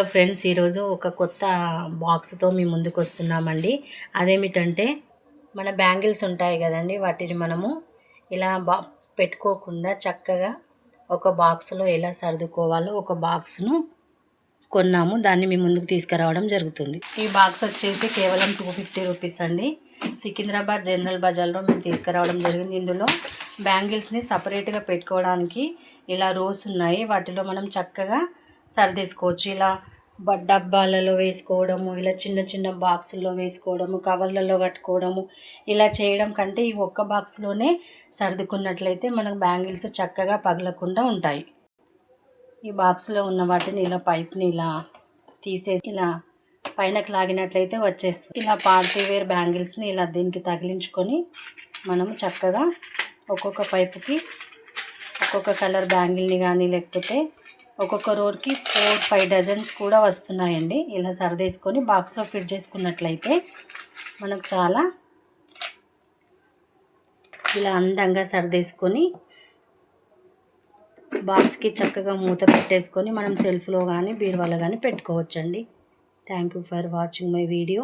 Friends, ఈరోజు ఒక కొత్త బాక్స్తో మీ ముందుకు వస్తున్నామండి. అదేమిటంటే మన బ్యాంగిల్స్ ఉంటాయి కదండి, వాటిని మనము ఇలా పెట్టుకోకుండా చక్కగా ఒక బాక్స్లో ఎలా సర్దుకోవాలో ఒక బాక్స్ను కొన్నాము. దాన్ని మీ ముందుకు తీసుకురావడం జరుగుతుంది. ఈ బాక్స్ వచ్చేసి కేవలం 250 రూపీస్ అండి. సికింద్రాబాద్ జనరల్ బజార్లో మేము తీసుకురావడం జరిగింది. ఇందులో బ్యాంగిల్స్ని సపరేట్గా పెట్టుకోవడానికి ఇలా రోస్ ఉన్నాయి. వాటిలో మనం చక్కగా సర్దేసుకోవచ్చు. ఇలా డబ్బాలలో వేసుకోవడము, ఇలా చిన్న చిన్న బాక్సుల్లో వేసుకోవడము, కవర్లలో కట్టుకోవడము, ఇలా చేయడం కంటే ఈ ఒక్క బాక్స్లోనే సర్దుకున్నట్లయితే మనకు బ్యాంగిల్స్ చక్కగా పగలకుండా ఉంటాయి. ఈ బాక్స్లో ఉన్న వాటిని ఇలా పైప్ని ఇలా తీసేసి ఇలా పైనకు లాగినట్లయితే వచ్చేస్తుంది. ఇలా పార్టీ వేర్ బ్యాంగిల్స్ని ఇలా దీనికి తగిలించుకొని మనము చక్కగా ఒక్కొక్క పైపుకి ఒక్కొక్క కలర్ బ్యాంగిల్ని కానీ లేకపోతే ఒక్కొక్క రోడ్కి 4-5 డజన్స్ కూడా వస్తున్నాయండి. ఇలా సర్దేసుకొని బాక్స్లో ఫిట్ చేసుకున్నట్లయితే మనకు చాలా ఇలా అందంగా సర్దేసుకొని బాక్స్కి చక్కగా మూత పెట్టేసుకొని మనం సెల్ఫ్లో కానీ బీరువాలో కానీ పెట్టుకోవచ్చండి. Thank you for watching my video.